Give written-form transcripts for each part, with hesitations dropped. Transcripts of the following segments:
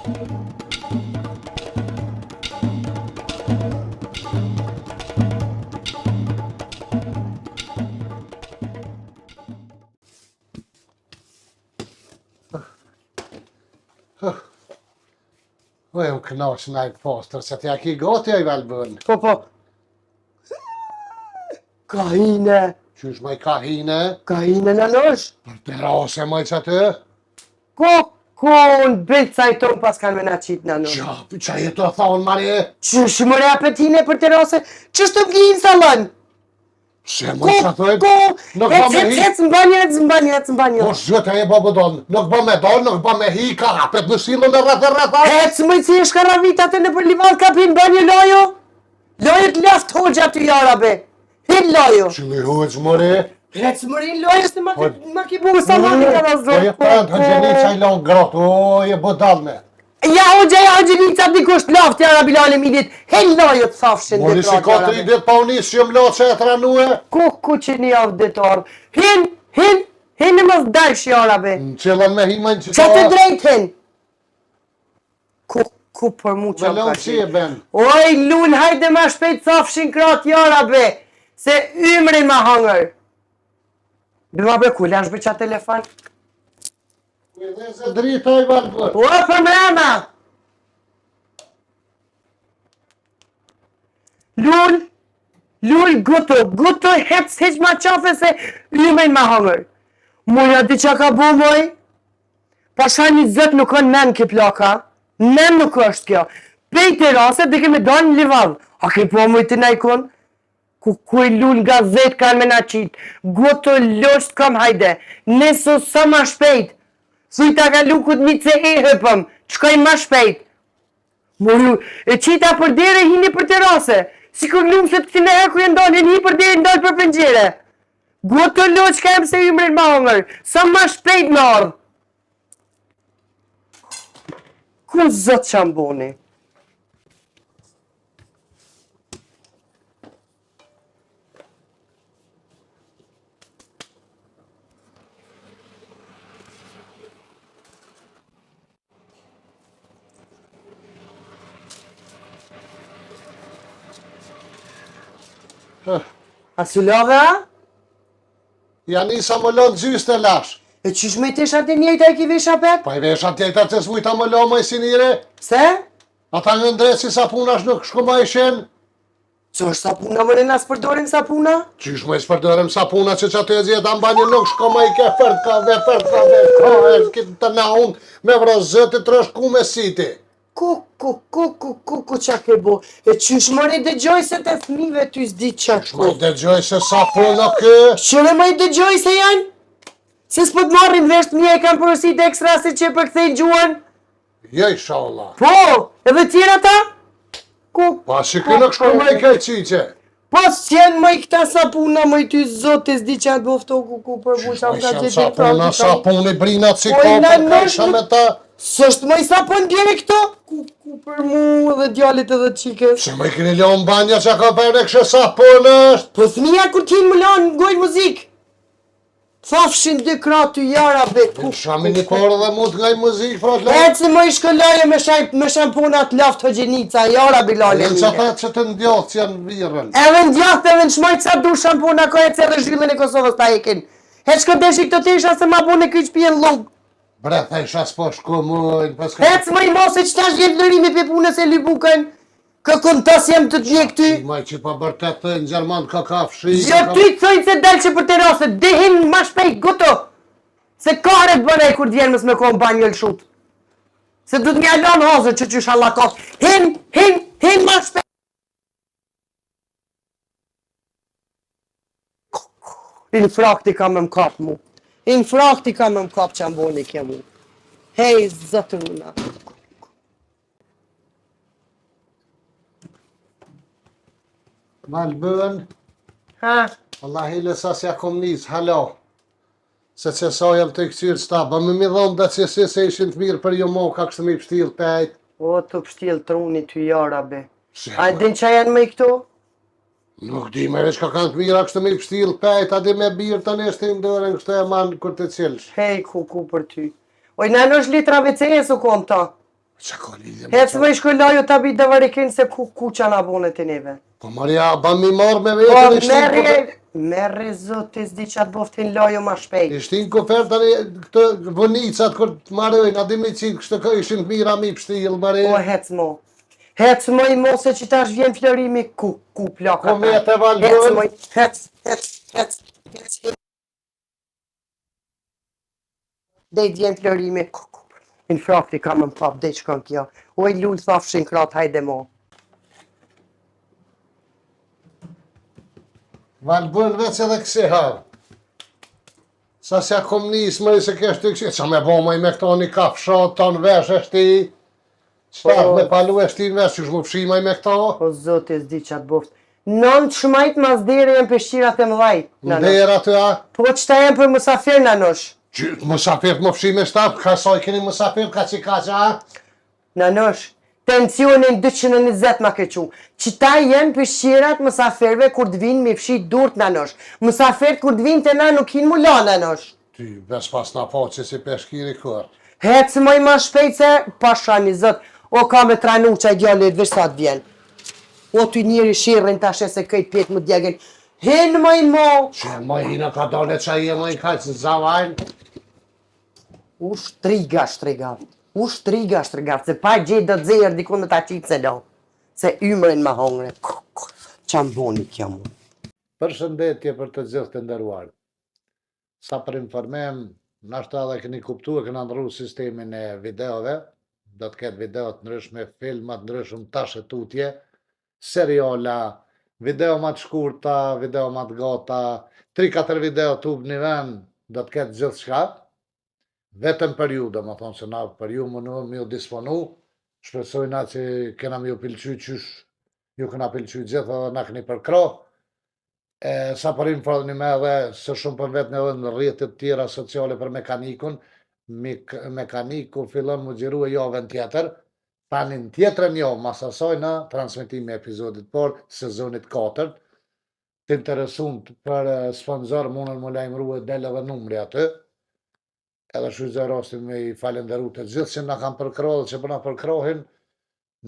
Oj, unë kënaqë në ajtë postër, se t'ja ki gati a i velbën. Po. Kahine. Qysh maj kahine? Kahine në nësh. Për të rase maj që atë? Unë bëjtë i tonë pas kanë me na qitë në nësh. Qa je të thonë, Marje? Qysh më repetine për të rase? Qysh të m'gjin salon? Se maj që atë? Nuk ba me hi. Zmbanje. Po shgjëtë e babë donë. Nuk ba me donë, nuk ba me hi, ka hapet në silën e rreth. Ecë më si e shkaravit atë në për livat ka pinë banje lojo? Lojo të laft hoxha të jarabe. Hin lojo. Që mi hoqë, Mare? Ecë më rinë lojo se ma ki buë sa mami ka në Po je prëndë, hëgjeni që i lonë gratë, je bëdalme. Ja hoxha dikush të laft jara bilale minit. Hin lojo të thafshin Mori si ka 3 dit pa unisë që jëmë lotë që e të ranue? Ku që një avë detarë. Hin në mësë dajsh jarabe. Në qëllën me himën që Qa të drejt hin? Ku për mu që Velon si e ben? Oj, lun, hajde ma shpejt thafshin krat jarabe. Se ymrin ma hangër. Bëma bre, ku lash bre qa telefon? Dhe se drita i valbër. O, për mrena! Lull, guto, hec ma qafe se ymrin ma hangër. Muja di qa ka bu moj? Pasha një zët nuk është nen ki plaka. Nen nuk është kjo. Pejt e rase dhe kemi do në livad. A ke po mujtë në ikon? Ku i lull gazet kanë me na qitë. Goto losht kam hajde. Neso sa ma shpejt. Sujta ka lukut mi ce e hëpëm. Qkoj ma shpejt. Moju, e qita për dere hini për terase. Si kur lumë se të këti në herë ku e ndonë, hini për dere ndonë për pëngjere. Goto losht ka em se ymrin ma hëngër. Sa ma shpejt në ardhë. Ku zëtë që amboni? A su love, a? Ja nisa më lonë gjysë të lash. E qysh me të shatë njëjta e ki visha pet? Pa i vesha tjeta që s'mujta më lonë më i sinire. Se? Ata në ndrejtë si sapunash nuk shku ma i shenë. Që është sapuna më në nësë përdorim sapuna? Qysh më i s'përdojrem sapuna që të e zjetë ambanje nuk shku ma i ke fërt ka dhe e s'kitë të na unë me vrozët të rëshku me siti. Ku qa ke bo? E qysh më i dëgjoj se të fmive ty s'di qa Qysh më i dëgjoj se sapuna kë? Qëre më i dëgjoj se janë? Se s'po të marrin vesht mje e kam përësit ekstra se që përkthej gjuën? Jo i shala. Po, edhe tjera ta? Pa si kë nuk shku ma i ke qiqe. Po s'jen më i këta sapuna më i ty zote s'di qa të bofto ku për mu qa më ka gjithë sapuni brinat si Po, ka na për kësha me ta. S'është më i sapun djene këto? Ku për mu edhe djallit edhe qikës? Se më i kini lonë banja që ka për në kështë sapun është. Po thmija kur t'hin më lanë gojnë muzik. Thafshin dy kratë ty jara be. Shami një korë dhe mund nga i muzik pra të E që më i shkëllaje me shampunat laft hëgjenica, jara bilale mine. Që ta që të ndjohë që janë virën. Edhe ndjohë edhe në shmojtë sa du shampuna ko e që edhe zhjillën e Kosovës ta ekin. He që deshi këto tisha se ma bune kyç pijen lukë. Bre, thejsha s'po shku mujnë, pas ka... Hec më i mos e që ta shjetë lërimi për punës e lybukën. Këkën tas jem të t'je këty. Maj që pa bërtet të në Gjerman ka kafshi... Jo ty të thojnë se delë që për terase, dihin ma shpejt, guto. Se kare të bënej kur t'jenë mës me kohë banjë lëshut. Se du t'mi alon hazër që qysh allakot. Hin ma shpejt. In frakti ka me m'kap mu. In frakti ka me m'kap që amboni ke mu. Hej, zëtëruna. Malbën, Ha? Allah hile sa s'ja kom njës, halo. Se që sa jem të këqyrë s'ta, më mi dhonë dhe që si se ishin të mirë për ju mo, ka kështë mi pështil pejt. O, të pështil truni ty jara be. Se, A din që janë me i këto? nuk di me veç ka kanë të mira kështë mi pështil pejt, a di me birë të nështë i ndërën kështë e manë kur të cilësh. Hej, ku për ty. Oj, në është litra WC-e su kom ta. Qa ka lidhje? Hec më shkollaju të abi dhe varikin se ku që na bone të neve. Po Maria, ban mi marrë me Po vetën ishtin merri zot të zdi që atë boftin laju ma shpejt. ishtin kofer tani këtë vënicat kur të marrojnë, a di me qitë kështë të ishin të mira mi pështilë, Maria. O hec mo. Hec mo i mo se që tash vjen florimi ku plaka. Ko me të valbon. Hec mo i, hec. Dhe i vjen florimi ku. Në frakti kam më pap, dhe që kanë kjo. O i lullë thafshin krat, hajde mo. Valbon veç edhe kësi havë. Sa se kom nisë mëri se kështë të kështë, qa me bo mëj me këto një kafshat, ton vesh është ti. Qëtë me palu është ti në vesh, që shmu pshimaj me këto? O zote zdi që atë boft. Non të shmajt mas dhere jem për shqirat e mëdhaj. Ndera të ja? Po qëta jem për musafir nanosh. Musafir të më pshime shtap, ka soj keni musafir, ka që a? Nanosh, pensionin 220 ma ke qu. Qëta jem për shqirat musafirve kur të vinë me fshi durt nanosh. Musafir kur të vinë të na nuk hinë mula nanosh. Ty, bes pas na po që si peshkiri kër. Hecë moj ma shpejt se pasha një zot. O ka me tranu që a gjallit vërë sa të vjen. O ty njëri shirën të ashe se këjt pjetë më djegën. Hinë moj mo. Që moj hina ka dole që a je moj ka që zavajnë. U shtriga, se pa gjithë do të zirë dikun me ta qitë se do. Se ymrin ma hongre. Qa më boni kjo mu? Përshëndetje për të gjithë të ndëruar. Sa për informem, nashta edhe këni kuptu e këna ndru sistemin e videove, do të ketë videot ndryshme, filmat ndryshme, tashe tutje, seriala, video ma të shkurta, video ma të gata, 3-4 video të ubë një vend, do të ketë gjithë shka, vetëm për ju, do më thonë se na për ju më në më ju disponu, shpresojna që kena më ju pilqy qysh, ju këna pilqy gjithë dhe na këni përkro, sa për informim edhe së shumë për vetë edhe në rrjetet tjera sociale për mekanikun, mekaniku fillon më gjiru e javën tjetër, tanin tjetërën jo, masasoj në transmitimi e epizodit por, sezonit 4, të interesun për sponsor mundën më lajmëru e del edhe numri aty, edhe shujtë rastin me i falenderu të gjithë që nga kam përkrohë dhe që përna përkrohin,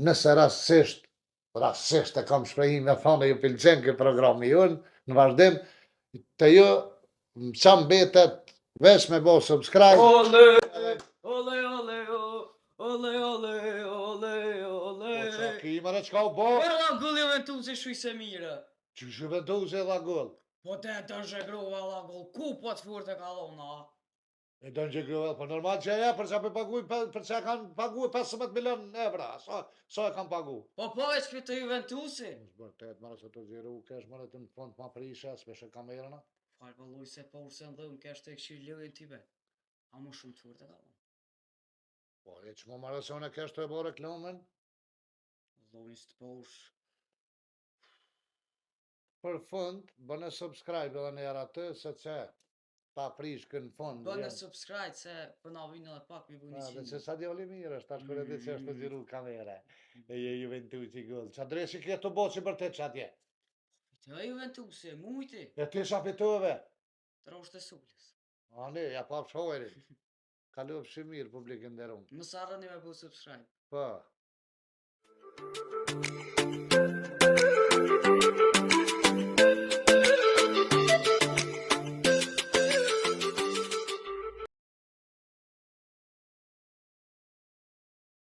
nëse rastësisht e kam shprehim me thonë ju pilqen këtë programi junë, në vazhdim, të ju qa mbetet vesh me bo subscribe. Ole, ole, ole, ole, ole, ole, ole. Po qa ki mërë qka u bo? Po la gull jo ventu se shuj se mire. Që shu ventu se dha gull? Po te të zhegrova la gull, ku po të furë të kalona? E do në gjegruvel, për normal që e për që për paguj, për që kanë paguj 15 milion evra, sa e kanë pagu? Po veç për të Juventusi? Vërtet, mërë se të gjiru, kesh mërë të në fond ma prishe, s'peshe kamerëna. Falë vëlluj se po urse në dhëmë kesh të e këshirë lëvin t'i be. A mu shumë të furë të kalona? Po, e që më marësone kesh të e bo reklamen? Vëlluj së të po ush. Për fund, bëne subscribe edhe në jara të, se që ta prish kënë fund. Bënë subscribe se për na vinë edhe pak mi bu një Dhe qinë. që sa djoli mirë është, tash për edhe që është të gjiru kamere. E je Juventusi gull. Qa dreshi kje të bo që bërtet që atje? Të e Juventusi, mujti. E ti shafitove? Të roshtë e sullis. A ne, ja pa pëshojri. Kalu shumë mirë publikën derum. Më sarë një me bu subscribe. Po.